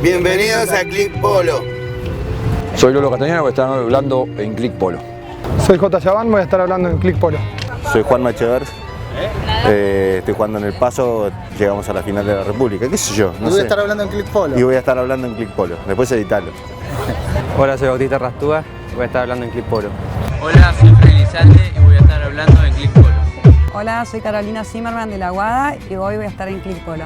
Bienvenidos a Click Polo. Soy Lolo Castañeda, voy a estar hablando en Click Polo. Soy J. Yabán, voy a estar hablando en Click Polo. Soy Juan Machevers, estoy jugando en el Paso, llegamos a la final de la República, qué sé yo, no sé. Voy a estar hablando en Click Polo. Y voy a estar hablando en Click Polo, después editalo. Hola, soy Bautista Rastúa y voy a estar hablando en Click Polo. Hola, soy Freddy Lizalde y voy a estar hablando en Click Polo. Hola, soy Carolina Zimmerman de La Aguada y hoy voy a estar en Click Polo.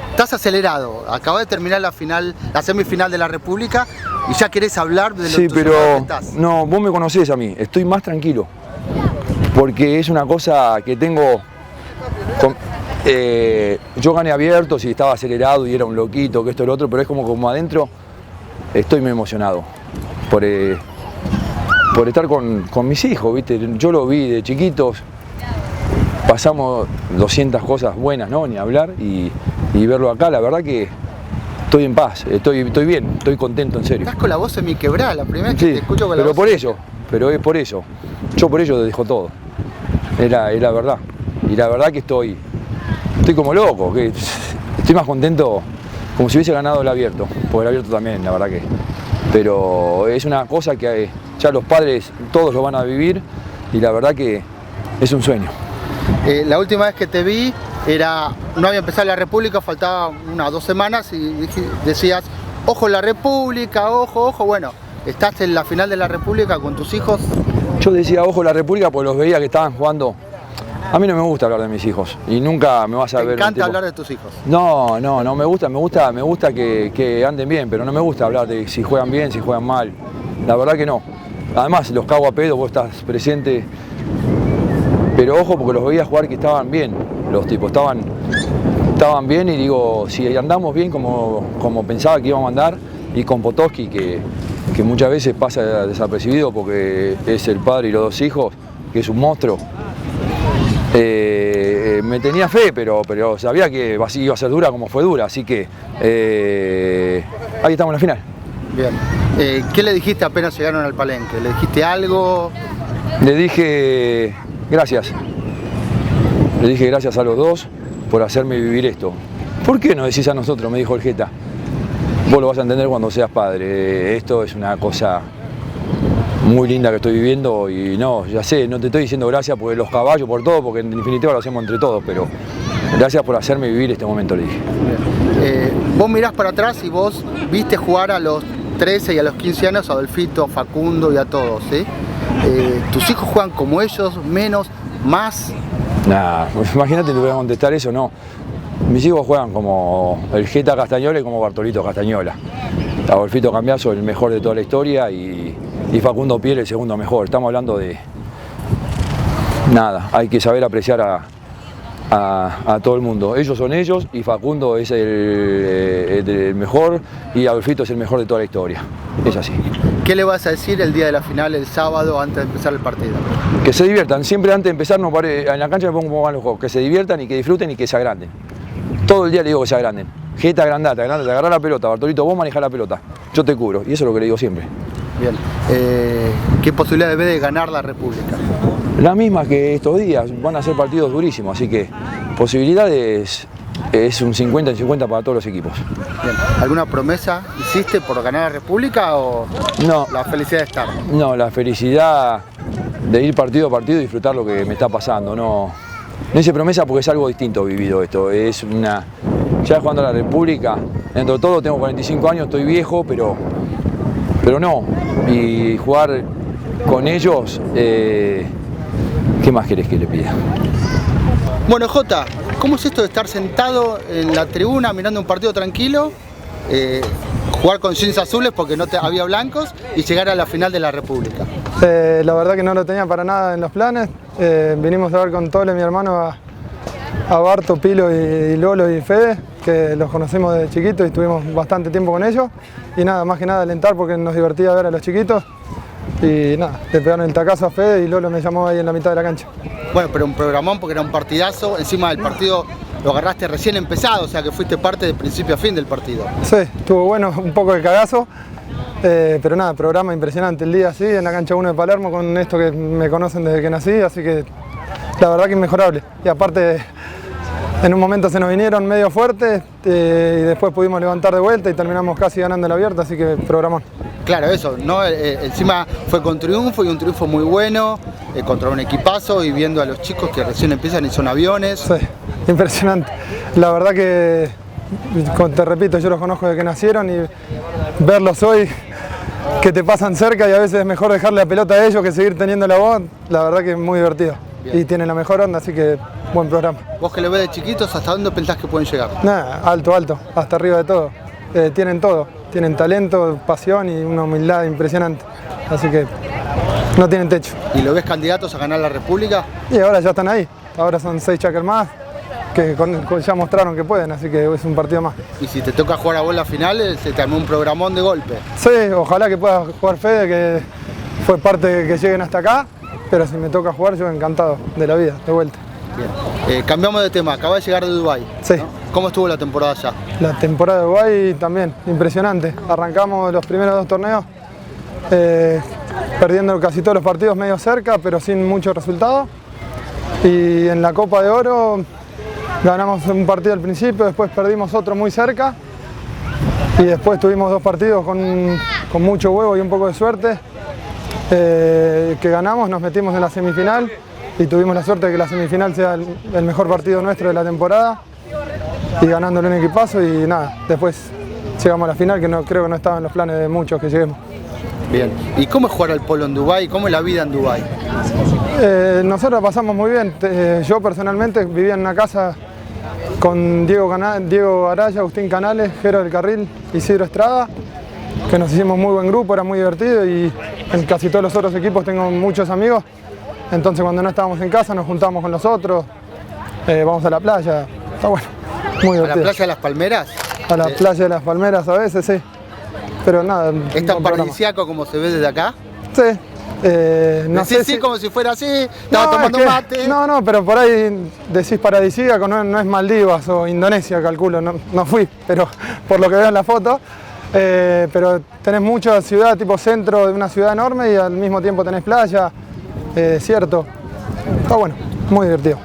Estás acelerado, acabas de terminar la semifinal de la República y ya querés hablar de lo Sí, pero que estás. no, vos me conocés a mí, estoy más tranquilo. Porque es una cosa que tengo... yo gané abiertos y estaba acelerado y era un loquito, que esto y lo otro, pero es como adentro estoy muy emocionado por estar con mis hijos, ¿viste? Yo lo vi de chiquitos, pasamos 200 cosas buenas, ¿no? Ni hablar, y verlo acá, la verdad que estoy en paz, estoy bien, estoy contento, en serio. Estás con la voz semi-quebrada, la primera vez que te escucho con la pero voz. pero es por eso, yo por ello dejo todo, es la verdad, y la verdad que estoy como loco, que estoy más contento como si hubiese ganado el abierto, porque el abierto también, la verdad que, pero es una cosa que ya los padres todos lo van a vivir y la verdad que es un sueño. La última vez que te vi no había empezado la República, faltaba unas 2 semanas y decías, ojo la República, ojo, bueno, estás en la final de la República con tus hijos. Yo decía ojo la República porque los veía que estaban jugando. A mí no me gusta hablar de mis hijos y nunca me vas a ver. ¿Te encanta hablar de tus hijos? No me gusta que anden bien, pero no me gusta hablar de si juegan bien, si juegan mal. La verdad que no. Además los cago a pedo, vos estás presente. Pero ojo porque los veía jugar que estaban bien, los tipos estaban bien y digo, si andamos bien como pensaba que íbamos a andar, y con Potosky que muchas veces pasa desapercibido porque es el padre y los 2 hijos, que es un monstruo, me tenía fe, pero sabía que iba a ser dura como fue dura, así que ahí estamos en la final. Bien, ¿qué le dijiste apenas llegaron al palenque? ¿Le dijiste algo? Le dije gracias. Le dije gracias a los 2 por hacerme vivir esto. ¿Por qué no decís a nosotros? Me dijo el Jeta. Vos lo vas a entender cuando seas padre. Esto es una cosa muy linda que estoy viviendo y no, ya sé, no te estoy diciendo gracias por los caballos, por todo, porque en definitiva lo hacemos entre todos, pero gracias por hacerme vivir este momento, le dije. Vos mirás para atrás y vos viste jugar a los 13 y a los 15 años a Adolfito, a Facundo y a todos, ¿sí? ¿Tus hijos juegan como ellos, menos, más? Nah, imagínate, te voy a contestar eso, no. Mis hijos juegan como el Jeta Castañola y como Bartolito Castañola. Adolfito Cambiaso, el mejor de toda la historia, y Facundo Piel, el segundo mejor. Estamos hablando de... Nada, hay que saber apreciar a todo el mundo. Ellos son ellos y Facundo es el mejor y Adolfito es el mejor de toda la historia. Es así. ¿Qué le vas a decir el día de la final, el sábado, antes de empezar el partido? Que se diviertan. Siempre antes de empezar, en la cancha me pongo cómo van los juegos. Que se diviertan y que disfruten y que se agranden. Todo el día le digo que se agranden. Jeta, agrandate, agarrá la pelota. Bartolito, vos manejás la pelota. Yo te cubro. Y eso es lo que le digo siempre. Bien. ¿Qué posibilidades ves de ganar la República? La misma que estos días. Van a ser partidos durísimos. Así que posibilidades es un 50-50 para todos los equipos. Bien. ¿Alguna promesa hiciste por ganar la República o no, la felicidad de estar? No, la felicidad de ir partido a partido y disfrutar lo que me está pasando. No hice promesa porque es algo distinto vivido esto. Es una... Ya jugando a la República, dentro de todo tengo 45 años, estoy viejo, pero no. Y jugar con ellos, ¿qué más querés que le pida? Bueno, Jota, ¿cómo es esto de estar sentado en la tribuna mirando un partido tranquilo, jugar con jeans azules porque había blancos y llegar a la final de la República? La verdad que no lo tenía para nada en los planes. Vinimos a ver con Tole, mi hermano, a Barto, Pilo y Lolo y Fede, que los conocemos desde chiquitos y estuvimos bastante tiempo con ellos. Y nada, más que nada alentar porque nos divertía ver a los chiquitos. Y nada, le pegaron el tacazo a Fede y Lolo me llamó ahí en la mitad de la cancha. Bueno, pero un programón porque era un partidazo. Encima del partido lo agarraste recién empezado, o sea que fuiste parte de principio a fin del partido. Sí, estuvo bueno, un poco de cagazo. Pero nada, programa impresionante el día así, en la cancha 1 de Palermo, con esto que me conocen desde que nací, así que la verdad que inmejorable. Y aparte, en un momento se nos vinieron medio fuertes y después pudimos levantar de vuelta y terminamos casi ganando el abierto, así que programón. Claro, eso, ¿no? Encima fue con triunfo y un triunfo muy bueno, contra un equipazo y viendo a los chicos que recién empiezan y son aviones. Sí, impresionante. La verdad que, te repito, yo los conozco desde que nacieron y verlos hoy que te pasan cerca y a veces es mejor dejarle la pelota a ellos que seguir teniéndola vos, la verdad que es muy divertido. Bien. Y tienen la mejor onda, así que buen programa. Vos que lo ves de chiquitos, ¿hasta dónde pensás que pueden llegar? Nada, alto, hasta arriba de todo. Tienen todo, tienen talento, pasión y una humildad impresionante, así que no tienen techo. ¿Y lo ves candidatos a ganar la República? Y ahora ya están ahí, ahora son 6 chakers más, que ya mostraron que pueden, así que es un partido más. Y si te toca jugar a vos la final, se te armó un programón de golpe. Sí, ojalá que pueda jugar Fede, que fue parte de que lleguen hasta acá, pero si me toca jugar yo encantado de la vida, de vuelta. Bien. Cambiamos de tema, acabas de llegar de Dubái. Sí. ¿No? ¿Cómo estuvo la temporada allá? La temporada de Dubái también, impresionante. Arrancamos los primeros 2 torneos perdiendo casi todos los partidos medio cerca, pero sin mucho resultado. Y en la Copa de Oro ganamos un partido al principio, después perdimos otro muy cerca. Y después tuvimos 2 partidos con mucho huevo y un poco de suerte. Que ganamos, nos metimos en la semifinal y tuvimos la suerte de que la semifinal sea el mejor partido nuestro de la temporada y ganándole un equipazo y nada, después llegamos a la final que creo que no estaba en los planes de muchos que lleguemos. Bien, ¿y cómo es jugar al polo en Dubái? ¿Cómo es la vida en Dubái? Nosotros pasamos muy bien, yo personalmente vivía en una casa con Diego Araya, Agustín Canales, Jero del Carril, Isidro Estrada, que nos hicimos muy buen grupo, era muy divertido y en casi todos los otros equipos tengo muchos amigos, entonces cuando no estábamos en casa nos juntamos con los otros, vamos a la playa, está bueno, muy divertido. ¿A la playa de las Palmeras? A la playa de las Palmeras a veces, sí, pero nada. ¿Es tan paradisíaco como se ve desde acá? Sí. No sé sí, si... como si fuera así, estaba tomando mate. No, pero por ahí decís paradisíaco, no es Maldivas o Indonesia, calculo, no fui, pero por lo que veo en la foto. Pero tenés mucha ciudad, tipo centro de una ciudad enorme y al mismo tiempo tenés playa, desierto. Está bueno, muy divertido.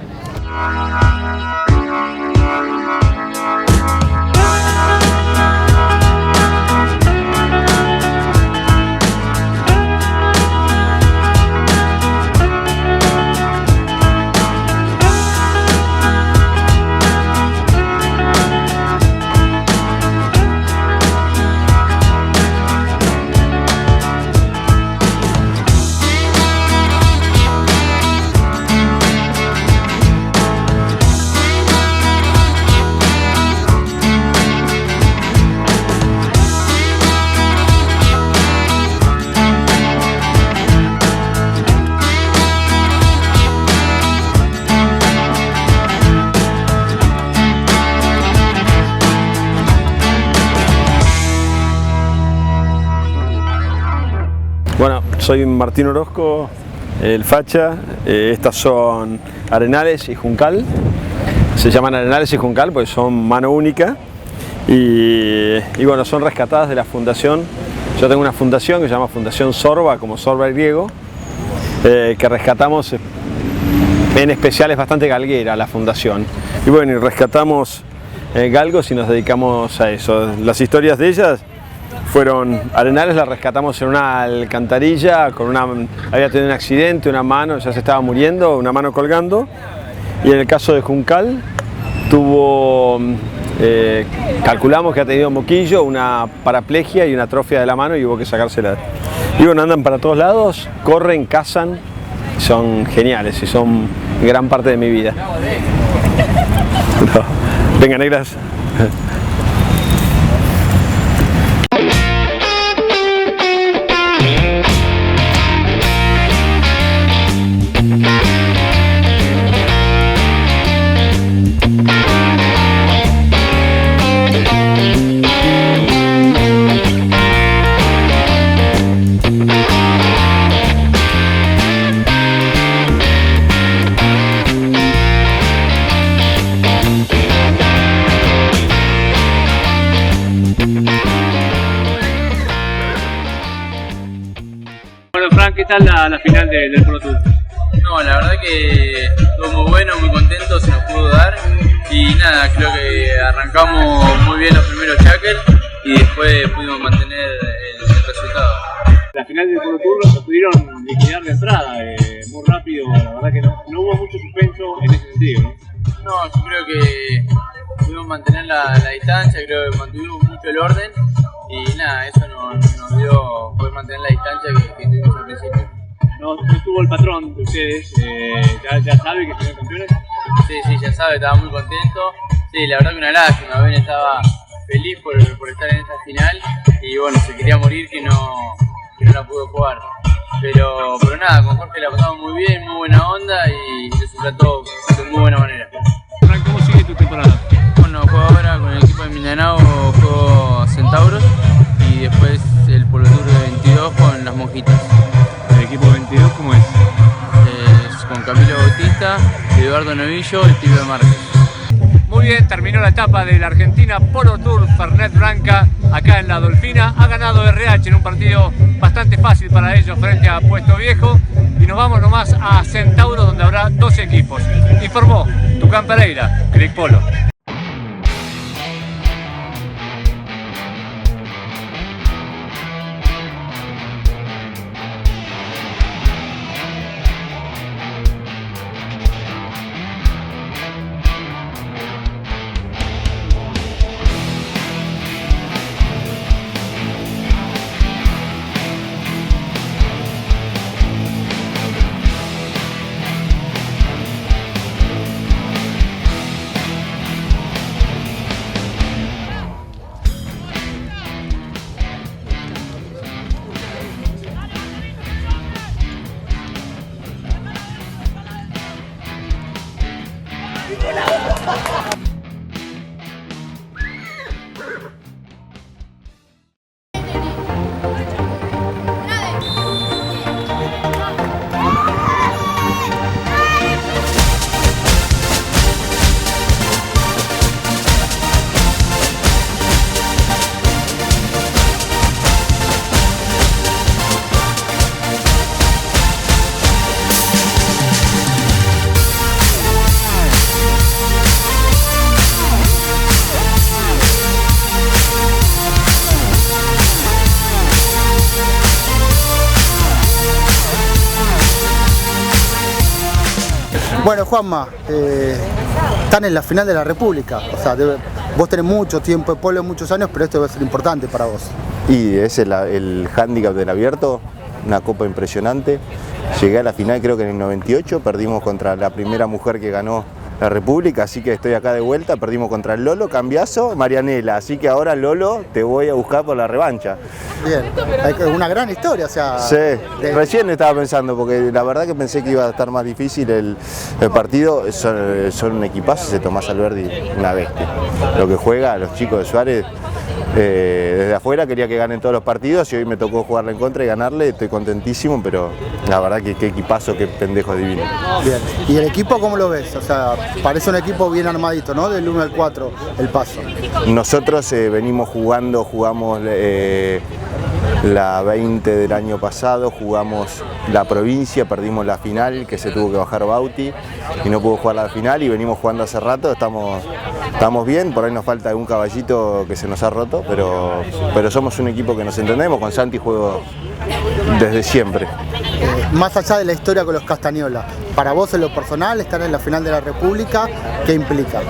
soy Martín Orozco, el facha. Estas son Arenales y Juncal. Se llaman Arenales y Juncal porque son mano única. Y bueno, son rescatadas de la fundación. Yo tengo una fundación que se llama Fundación Sorba, como Sorba el griego, que rescatamos, en especial es bastante galguera la fundación. Y bueno, y rescatamos galgos y nos dedicamos a eso. Las historias de ellas fueron, Arenales la rescatamos en una alcantarilla, había tenido un accidente, una mano ya se estaba muriendo, una mano colgando. Y en el caso de Juncal tuvo, calculamos que ha tenido moquillo, una paraplegia y una atrofia de la mano y hubo que sacársela. Y bueno, andan para todos lados, corren, cazan, son geniales y son gran parte de mi vida. No. Venga, negras. ¿Qué tal la final del Polo Tour? No, la verdad que estuvo muy bueno, muy contento, se nos pudo dar y nada, creo que arrancamos muy bien los primeros shackles y después pudimos mantener el resultado. La final del Polo Tour lo pudieron liquidar de entrada, muy rápido, la verdad que no hubo mucho suspenso en ese sentido, ¿no? No, yo creo que pudimos mantener la distancia, creo que mantuvimos mucho el orden y nada, eso nos dio poder mantener la distancia que tuvimos al principio. No estuvo el patrón de ustedes, ya sabe que fueron campeones. Sí, ya sabe, estaba muy contento. Sí, la verdad que una lástima, Ben estaba feliz por estar en esta final y bueno, se quería morir que no la pudo jugar. Pero nada, con Jorge la pasamos muy bien, muy buena onda y se trató de muy buena manera. Frank, ¿cómo sigue tu temporada? Bueno, juego ahora con el equipo de Mindanao, juego Centauros y después el Polo Tour de 22 con las Monjitas. ¿El equipo 22 cómo es? Con Camilo Bautista, Eduardo Novillo y Tibio Márquez. Muy bien, terminó la etapa de la Argentina Polo Tour Fernet Branca acá en La Dolfina. Ha ganado RH en un partido bastante fácil para ellos frente a Puesto Viejo. Y nos vamos nomás a Centauro, donde habrá 12 equipos. Informó Tucán Pereira, Click Polo. Bueno, Juanma, están en la final de la República, o sea, vos tenés mucho tiempo de polo, muchos años, pero esto debe ser importante para vos. Y es el hándicap del abierto, una copa impresionante. Llegué a la final creo que en el 98, perdimos contra la primera mujer que ganó la República, así que estoy acá de vuelta, perdimos contra el Lolo, Cambiazo, Marianela, así que ahora Lolo te voy a buscar por la revancha. Bien, una gran historia, o sea... Sí, recién estaba pensando, porque la verdad que pensé que iba a estar más difícil el partido, son un equipazo, ese Tomás Alberdi, una bestia. Lo que juega, los chicos de Suárez, Desde afuera quería que ganen todos los partidos y hoy me tocó jugarle en contra y ganarle, estoy contentísimo, pero la verdad que qué equipazo, qué pendejo divino. Bien, ¿y el equipo cómo lo ves? O sea, parece un equipo bien armadito, ¿no? Del 1 al 4, el paso. Nosotros venimos jugamos la 20 del año pasado, jugamos la provincia, perdimos la final, que se tuvo que bajar Bauti y no pudo jugar la final y venimos jugando hace rato, estamos bien, por ahí nos falta algún caballito que se nos ha roto, pero somos un equipo que nos entendemos, con Santi juego desde siempre. Más allá de la historia con los Castañola, para vos en lo personal, estar en la final de la República, ¿qué implica?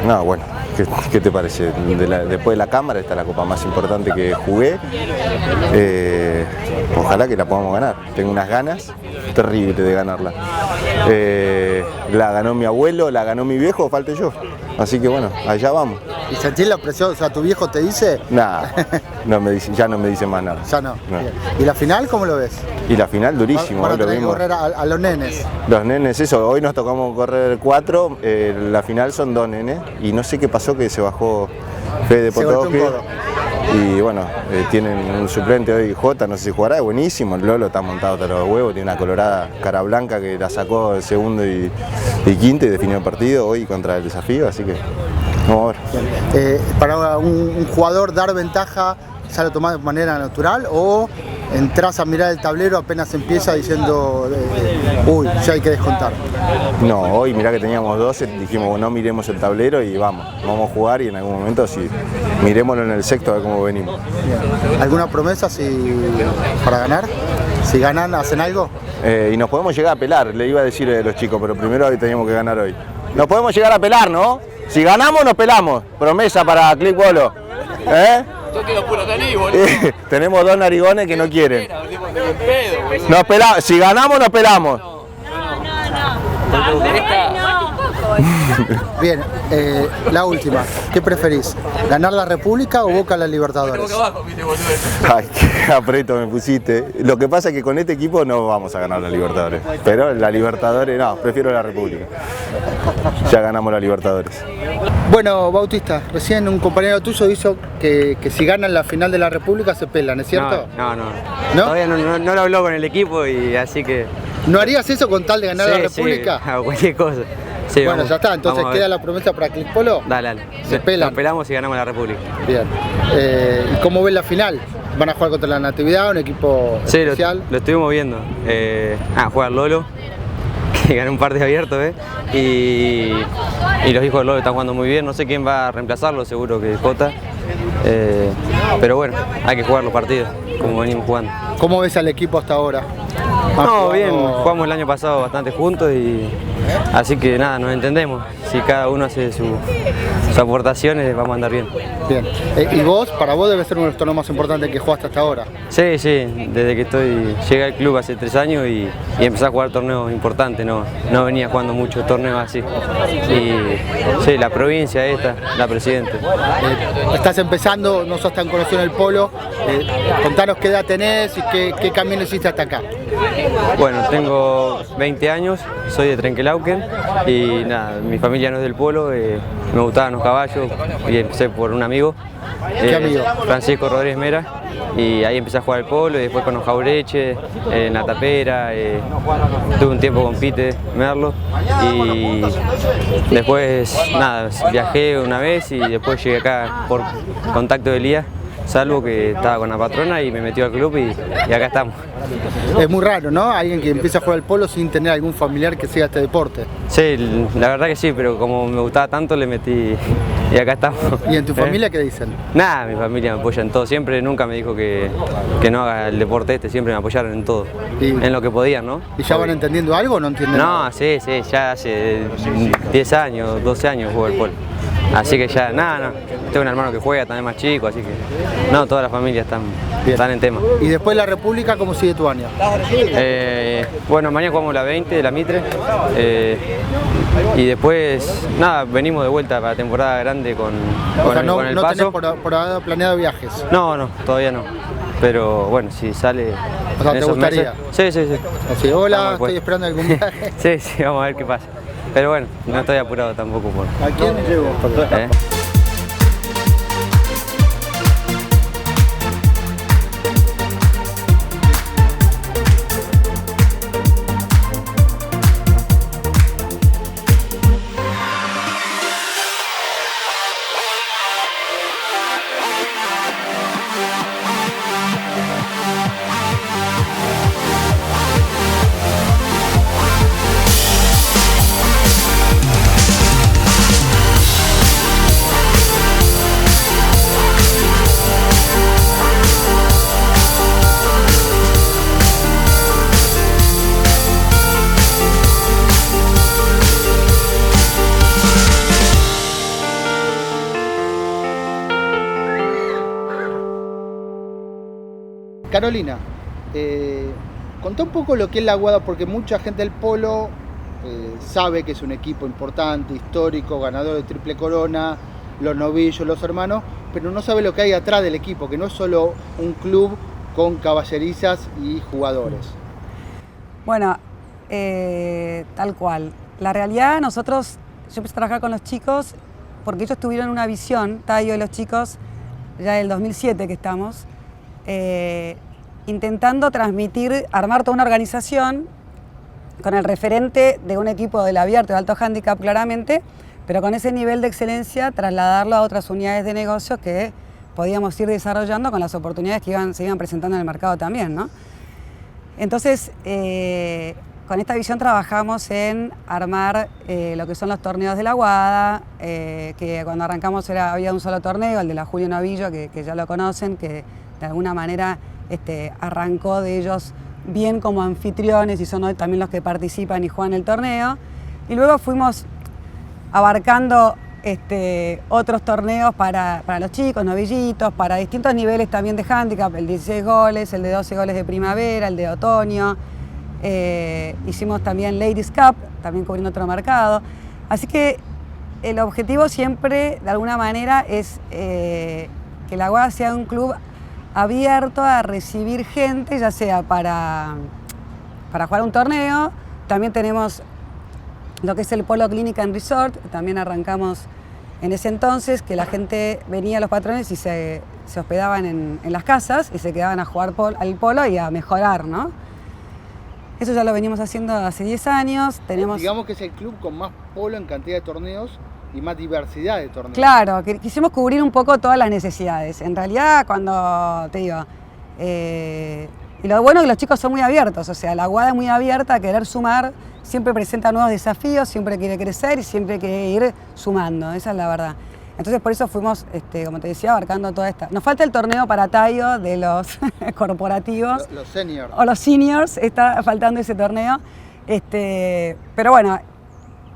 No, bueno, ¿qué te parece? Después de la Cámara, esta es la copa más importante que jugué. Ojalá que la podamos ganar. Tengo unas ganas terribles de ganarla. La ganó mi abuelo, la ganó mi viejo, falta yo. Así que bueno, allá vamos. ¿Y sentís la presión? O sea, ¿tu viejo te dice? Nada, ya no me dice más nada. Ya no. ¿Y la final cómo lo ves? Y la final durísimo. Van a tener que correr a los nenes. Los nenes, eso, hoy nos tocamos correr 4, la final son 2 nenes y no sé qué pasó que se bajó Fede Potoque. Y bueno, tienen un suplente hoy, Jota, no sé si jugará, es buenísimo, el Lolo está montado hasta los huevos, tiene una colorada cara blanca que la sacó el segundo y quinto y definió el partido hoy contra el Desafío, así que vamos a ver. Para un jugador dar ventaja, ¿ya lo tomás de manera natural o entras a mirar el tablero apenas empieza diciendo uy, ya hay que descontar? No, hoy mirá que teníamos 12, dijimos no miremos el tablero y vamos a jugar y en algún momento miremoslo en el sexto a ver cómo venimos. Bien. ¿Alguna promesa para ganar? Si ganan, ¿hacen algo? Y nos podemos llegar a pelar, le iba a decir a los chicos, pero primero hoy teníamos que ganar hoy. Nos podemos llegar a pelar, ¿no? Si ganamos, nos pelamos. Promesa para Click Polo. Yo quiero puro cali, boludo. Tenemos 2 narigones que no quieren. Nos pelamos. Si ganamos, nos pelamos. Bien, la última. ¿Qué preferís? ¿Ganar la República o Boca la Libertadores? Ay, qué aprieto me pusiste. Lo que pasa es que con este equipo no vamos a ganar la Libertadores. Pero la Libertadores, no, prefiero la República. Ya ganamos la Libertadores. Bueno, Bautista, recién un compañero tuyo dijo que si ganan la final de la República se pelan, ¿es cierto? No. Todavía no lo habló con el equipo y así que... ¿No harías eso con tal de ganar la República? Sí, cualquier cosa. Sí, bueno, ya está, entonces queda la promesa para Click Polo. Dale. Se pelan. Nos pelamos y ganamos la República. Bien. ¿Y cómo ves la final? ¿Van a jugar contra la Natividad, un equipo especial? Lo estuvimos viendo. Juega el Lolo, que ganó un partido abierto, y los hijos del Lolo están jugando muy bien. No sé quién va a reemplazarlo, seguro que Jota. Pero bueno, hay que jugar los partidos, como venimos jugando. ¿Cómo ves al equipo hasta ahora? No, bien, jugamos el año pasado bastante juntos y así que nada, nos entendemos. Si cada uno hace sus aportaciones, vamos a andar bien. Bien. ¿Y vos, para vos debe ser uno de los torneos más importantes que jugaste hasta ahora? Sí, desde que llegué al club hace 3 años y empecé a jugar torneos importantes, no venía jugando muchos torneos así. Y sí, la provincia esta, la Presidente. Estás empezando, no sos tan conocido en el polo, contanos qué edad tenés y qué camino hiciste hasta acá. Bueno, tengo 20 años, soy de Trenquelauquen y nada, mi familia no es del polo, me gustaban los caballos y empecé por un amigo. ¿Qué amigo? Francisco Rodríguez Mera, y ahí empecé a jugar al polo y después con los Jaureche, en la Tapera, tuve un tiempo con Pite Merlo y después nada, viajé una vez y después llegué acá por contacto de Elías, salvo que estaba con la patrona y me metió al club y acá estamos. Es muy raro, ¿no? Alguien que empieza a jugar al polo sin tener algún familiar que siga este deporte. Sí, la verdad que sí, pero como me gustaba tanto le metí y acá estamos. ¿Y en tu familia qué dicen? Nada, mi familia me apoya en todo, siempre, nunca me dijo que no haga el deporte siempre me apoyaron en todo, en lo que podían, ¿no? ¿Y ya van entendiendo algo o no entienden nada? No, sí, ya hace 10 años, 12 años juego al polo. Así que ya, nada. Tengo un hermano que juega también más chico, así que no, toda la familia están en tema. ¿Y después la República cómo sigue tu año? Bueno, mañana jugamos la 20 de la Mitre y después, nada, venimos de vuelta para la temporada grande con el no paso. ¿No tenés por haber planeado viajes? No, todavía no. Pero bueno, si sale. O sea, ¿te gustaría? Meses, sí. Así, hola, estoy esperando algún viaje. Sí, vamos a ver qué pasa. Pero bueno, no estoy apurado tampoco por... ¿A quién llevo? Carolina, contá un poco lo que es la Aguada, porque mucha gente del polo sabe que es un equipo importante, histórico, ganador de triple corona, los novillos, los hermanos, pero no sabe lo que hay atrás del equipo, que no es solo un club con caballerizas y jugadores. Bueno, tal cual. La realidad, yo empecé a trabajar con los chicos porque ellos tuvieron una visión, Tayo y los chicos, ya del 2007 que estamos, intentando transmitir, armar toda una organización con el referente de un equipo del abierto de alto handicap claramente, pero con ese nivel de excelencia trasladarlo a otras unidades de negocios que podíamos ir desarrollando con las oportunidades que se iban presentando en el mercado también, ¿no? Entonces, con esta visión trabajamos en armar lo que son los torneos de la Aguada, que cuando arrancamos había un solo torneo, el de la Julio Novillo, que ya lo conocen, que de alguna manera arrancó de ellos bien como anfitriones y son hoy también los que participan y juegan el torneo. Y luego fuimos abarcando otros torneos para los chicos, novillitos, para distintos niveles también de handicap, el 16 goles, el de 12 goles de primavera, el de otoño. Hicimos también Ladies Cup, también cubriendo otro mercado. Así que el objetivo siempre, de alguna manera, es que la Aguada sea un club abierto a recibir gente, ya sea para jugar un torneo. También tenemos lo que es el Polo Clinic and Resort, también arrancamos en ese entonces, que la gente venía, los patrones, y se hospedaban en las casas y se quedaban a jugar al polo y a mejorar, ¿no? Eso ya lo venimos haciendo hace 10 años. Digamos que es el club con más polo en cantidad de torneos y más diversidad de torneos. Claro, quisimos cubrir un poco todas las necesidades. En realidad, cuando te digo, y lo bueno es que los chicos son muy abiertos, o sea, la Aguada es muy abierta a querer sumar, siempre presenta nuevos desafíos, siempre quiere crecer y siempre quiere ir sumando, esa es la verdad. Entonces por eso fuimos, como te decía, abarcando toda esta. Nos falta el torneo para Tayo de los corporativos. Los seniors. O los seniors, está faltando ese torneo. Pero bueno,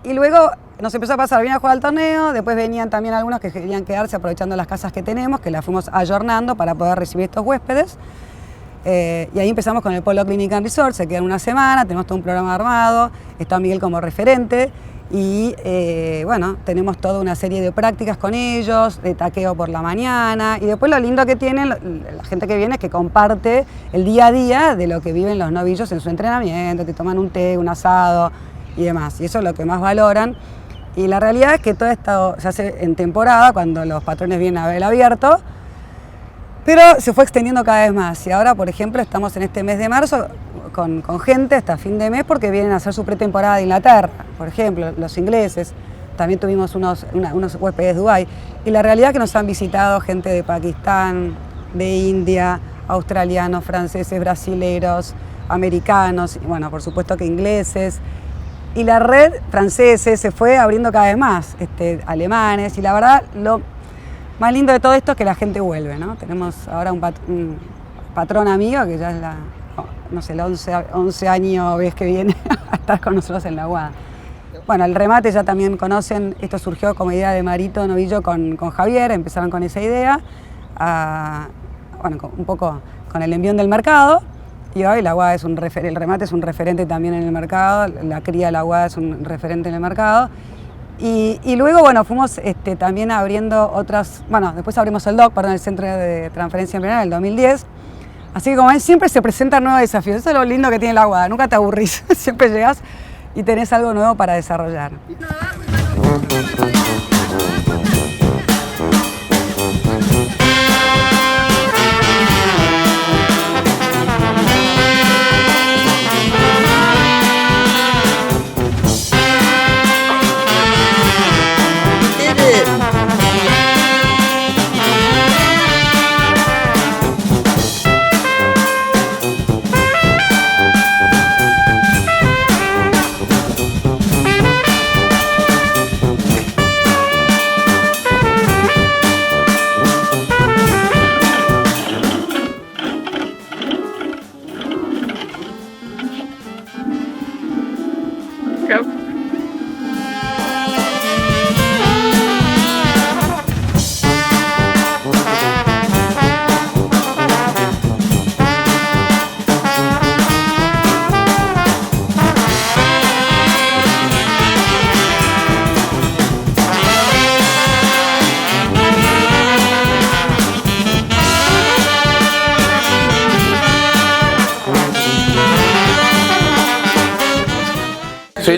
y luego nos empezó a pasar bien a jugar al torneo, después venían también algunos que querían quedarse aprovechando las casas que tenemos, que las fuimos ayornando para poder recibir estos huéspedes. Y ahí empezamos con el Polo Clinic and Resort, se quedan una semana, tenemos todo un programa armado, está Miguel como referente y bueno, tenemos toda una serie de prácticas con ellos, de taqueo por la mañana y después lo lindo que tienen la gente que viene es que comparte el día a día de lo que viven los novillos en su entrenamiento, te toman un té, un asado y demás, y eso es lo que más valoran. Y la realidad es que todo esto se hace en temporada, cuando los patrones vienen a ver el abierto, pero se fue extendiendo cada vez más. Y ahora, por ejemplo, estamos en este mes de marzo con gente hasta fin de mes porque vienen a hacer su pretemporada de Inglaterra, por ejemplo, los ingleses. También tuvimos unos huéspedes de Dubái. Y la realidad es que nos han visitado gente de Pakistán, de India, australianos, franceses, brasileros, americanos, y bueno, por supuesto que ingleses. Y la red franceses se fue abriendo cada vez más, alemanes, y la verdad lo más lindo de todo esto es que la gente vuelve, ¿no? Tenemos ahora un patrón amigo que ya es no sé, la 11 años vez que viene a estar con nosotros en la Aguada. Bueno, el remate ya también conocen, esto surgió como idea de Marito Novillo con Javier, empezaron con esa idea, bueno, un poco con el envión del mercado. Y hoy la Aguada es el remate es un referente también en el mercado, la cría de la Aguada es un referente en el mercado. Y luego, bueno, fuimos también abriendo otras, bueno, después abrimos el el Centro de Transferencia Embrionaria, en el 2010. Así que como ven, siempre se presentan nuevos desafíos. Eso es lo lindo que tiene la Aguada, nunca te aburrís, siempre llegás y tenés algo nuevo para desarrollar.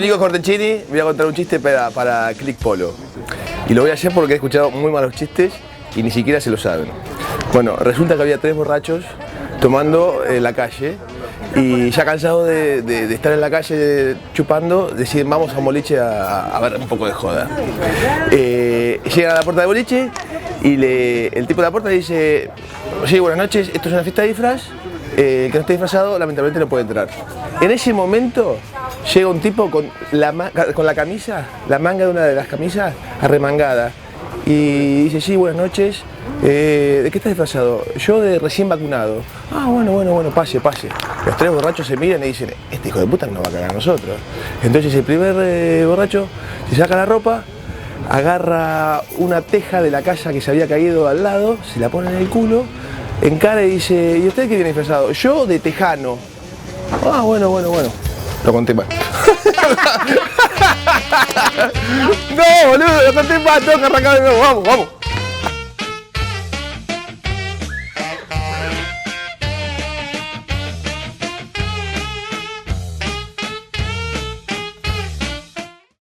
Nico Cortechini, voy a contar un chiste para Click Polo. Y lo voy a hacer porque he escuchado muy malos chistes y ni siquiera se lo saben. Bueno, resulta que había 3 borrachos tomando en la calle y ya cansados de estar en la calle chupando, deciden vamos a un boliche a ver un poco de joda. Llegan a la puerta del boliche y el tipo de la puerta dice: sí, buenas noches, esto es una fiesta de disfraz, el que no esté disfrazado lamentablemente no puede entrar. En ese momento llega un tipo con la camisa, la manga de una de las camisas arremangada y dice: sí, buenas noches, ¿de qué estás disfrazado? Yo de recién vacunado. Ah, bueno, pase. Los 3 borrachos se miran y dicen: este hijo de puta no va a cagar a nosotros. Entonces el primer borracho se saca la ropa, agarra una teja de la casa que se había caído al lado, se la pone en el culo, encara y dice: ¿y usted qué viene disfrazado? Yo de tejano. Ah, bueno. Lo conté mal. No, boludo, lo conté mal, tengo que arrancar de nuevo, vamos.